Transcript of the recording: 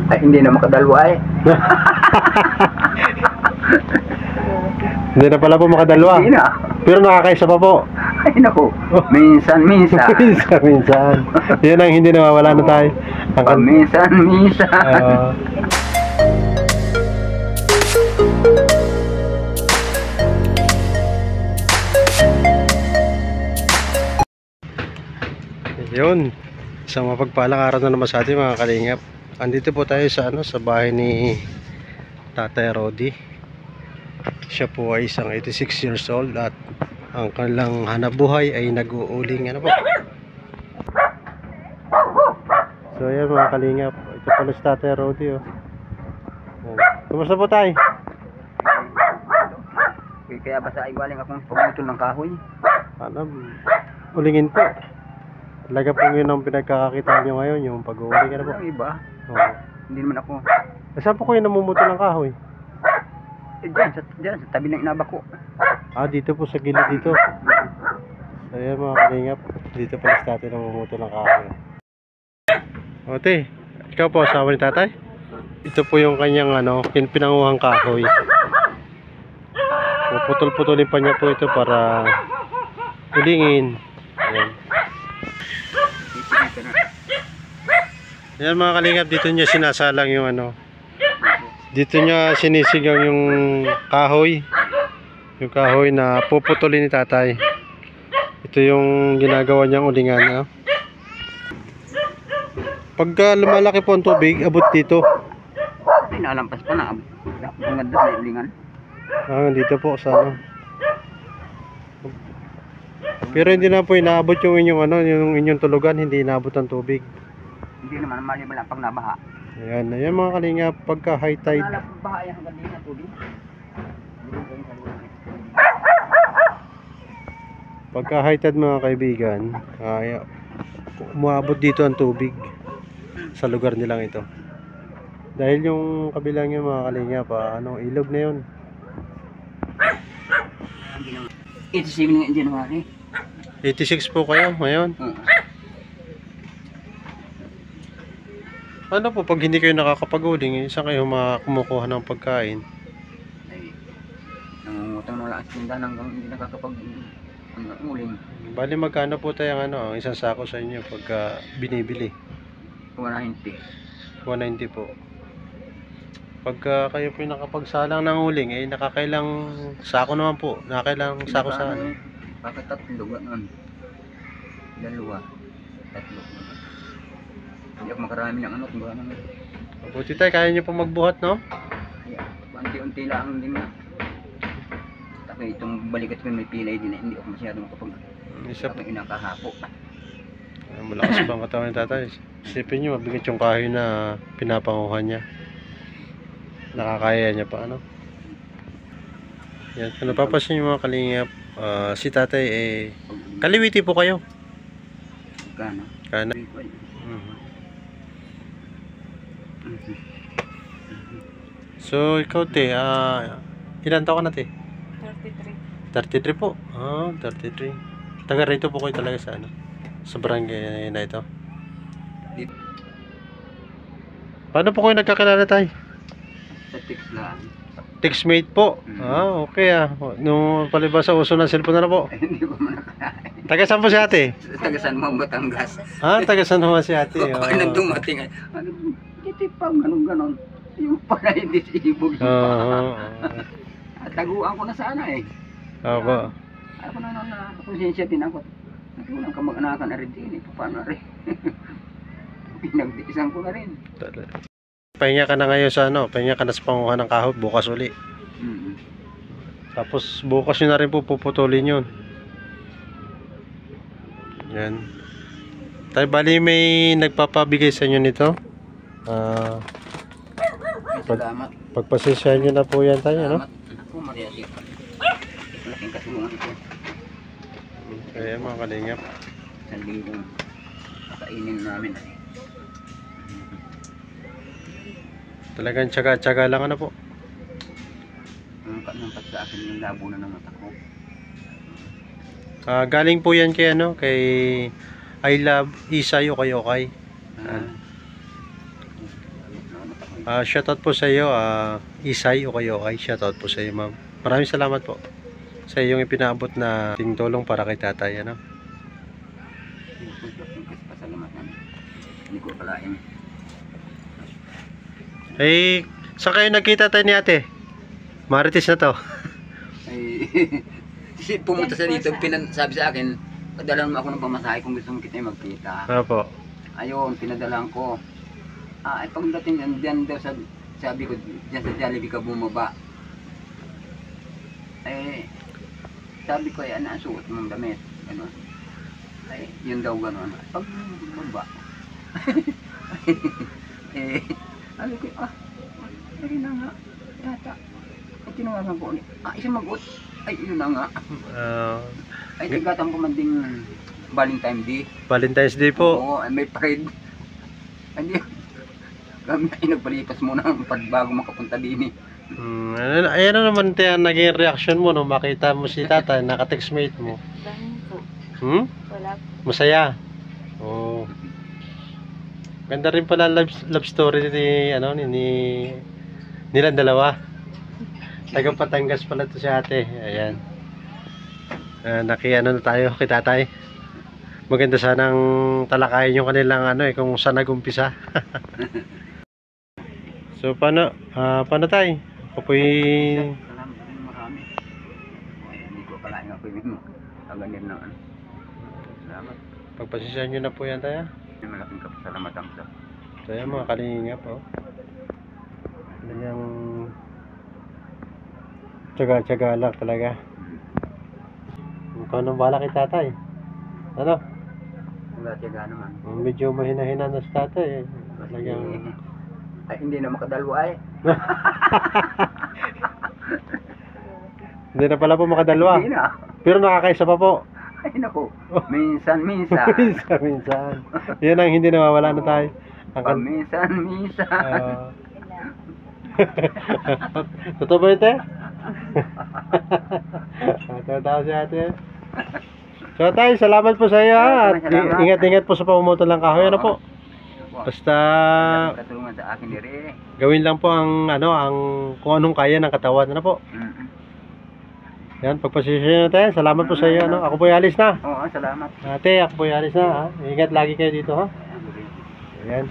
Ay, hindi na makadalwa eh. Hindi na pala po makadalwa. Hindi na. Pero nakakaisa pa po. Ay, naku. Minsan. Minsan. Yan ang hindi nawawala na tayo. Minsan. Yun. Isang mapagpalang araw na naman sa atin mga kalingap. Andito po tayo sa sa bahay ni Tatay Rodi. Siya po ay isang 86 years old at ang kanilang hanapbuhay ay nag-uuling po. So yan mga kalingap, ito pala si Tatay Rodi oh. Kumusta po tayo? Kaya basta ay galing akong pagmutol ng kahoy. Ulingin po. Talaga po yun ang pinagkakakita nyo ngayon, yung pag-uuling po. Ang iba? Oo. Hindi naman ako. Saan po kayo namumutol ng kahoy? Diyan, sa tabi ng inaba ko. Dito po sa gilid dito. So yan mga kalingap, dito pala si tatay namumutol ng kahoy. Ote, ikaw po asawa ni tatay? Ito po yung kanyang pinanguhang kahoy. Puputol-putulin pa niya po ito para ulingin. Ayan. Yan mga kalingap, dito niya sinasalang yung dito niya sinisigaw yung kahoy. Yung kahoy na puputulin ni tatay. Ito yung ginagawa niyang ulingan. Pagka lumalaki po ang tubig, abot dito. Ay, nalampas pa na. Ang ganda na ulingan. Dito po sa Pero hindi na po inaabot yung inyong tulugan, hindi inaabot ang tubig. Hindi naman, maliban lang pag nabaha. Ayan mga kalingap, pagka high tide. Baha yan hanggang din na tubig. Pagka high tide mga kaibigan, umaabot dito ang tubig sa lugar nilang ito. Dahil yung kabilang yung mga kalingap, ilog na yun. 87 nga January. 86 po kayo ngayon. Ano po pag hindi kayo nakakapag-uling, saan kayo kumukuha ng pagkain? Ay, nangungutang na lang at tindahan hanggang hindi nakakapag-uling. Bali magkano po tayo ang isang sako sa inyo pagka binibili? 190. 190 po. Pagka kayo po nakapagsalang ng uling, nakakailang sako naman po? Nakakailang sako sa Pagkatatlo gano'n. 2, 3. Hindi ako makarami ng kung gano'n. Mabuti tayo, kaya nyo po magbuhat, no? Unti-unti lang din na. Tapos itong balikat ko may pilay din hindi ako masyado makapag inakahapo. Malakas pa ang katawan ni tatay. Isipin nyo, mabigat yung kahoy na pinapanguhan niya. Nakakaya niya pa, Yan, kung napapasin yung mga kalingap, si tatay kaliwiti po kayo. Kana. So ikaw te, ilan taon ka na te? 33 po. 33. Taga rito po kayo talaga sa sa barangay na ito. Paano po kayo nagkakilala tayo? Sa text lang. Textmate po. Okay nung palibasa uso ng cellphone na po. Hindi ko manakain. Taga saan po si ate? Taga San Juan, Batangas. Taga saan naman si ate? Pag nagdumating titipang ganon. Yung pala hindi disabled. Taguan ko na sana Ako. Ako na konsensya din ako. Nagkulang ka mag-anakan na rin din. Paano rin? Pinagtiisan ko na rin. Pahinga ka na ngayon sa pahinga ka na sa panguhan ng kahoy, bukas uli. Tapos bukas yun na rin po puputulin yun. Yan. Tayo bali may nagpapabigay sa inyo nito. Salamat. Pagpasensyahan nyo na po yan tayo, Ako, Maria Sita. Malaking katulungan ito. Kaya mga kalingap. Isang linggong kainin namin. Talagang tsaga-tsaga lang po. Nampat sa akin yung labo na ng mata ko. Galing po yan kay kay I Love Isayo kay Okay. salamat ako. Shoutout po sa iyo, Isay o kayo kay. Shoutout po sa iyo, ma'am. Maraming salamat po sa iyong ipinaabot na ting tulong para kay tatay, ano. Pasalamatan. Hindi ko kalain. Eh, saan kayo nagkita tayo ni ate? Marites na to. Ay, pumunta sa dito, sabi sa akin, padalan mo ako ng pamasahe kung gusto mo kita magkita. Opo. Ayun, pinadalan ko. Ay pagdating dyan daw, sabi ko, dyan sa Jollibee ka bumaba. Eh, sabi ko, ano ang suot mong damit? Gano'n. Ay, yun daw gano'n. Pag bumaba. Eh, sabi ko, ayun na nga. Yata. Ay, tinawagan ko ulit. Isang mag-ut. Ay, yun na nga. Ay, tigatang pumanding Valentine's Day. Valentine's Day po. Oo, ay may pride. Hindi. Kami ay nagpalipas muna bago makapunta din eh. Ayan na naman tayo naging reaction mo nung makita mo si tatay, naka-textmate mo. Wala po. Masaya. Oh. Ganda rin pala love story ni nilang dalawa. Tagang Patangas pala to si ate. Ayan. Nakiano na tayo kay tatay. Maganda sanang talakayin yung kanilang kung saan nag-umpisa. So paano tayo? Kapoy. Salamat din marami. Hindi ko kalain ako yun. Kaganyan na Salamat. Pagpasisyan nyo na po yan tayo. May malaking kapasalamatan ko. So yan mga kalingap po. Yung tsaga-tsaga lang talaga. Ikaw nang bala kay tatay. Ano? Wala tiyaga naman. Medyo mahina-hina na si tatay. Talagang... Ay, hindi na makadalwa ay. Hindi na pala po makadalwa. Hindi na. Pero nakakaisa pa po. Ay, naku. Minsan. Minsan. Yan ang hindi nawawala na tayo. Minsan. Totoo ba ito? Tatawa si ate. So tayo, salamat po sa iyo ha. At ingat-ingat po sa pamumuto ng kahoy. Ano po? Basta katulungan sa akin dire. gawin lang po ang kung anong kaya ng katawan. Ano po? Yan, pagpasisyon na tayo. Salamat po sa iyo. Ako po alis na. Oo, salamat. Ate, ako po alis na ha. Ingat lagi kayo dito ha. Ayan.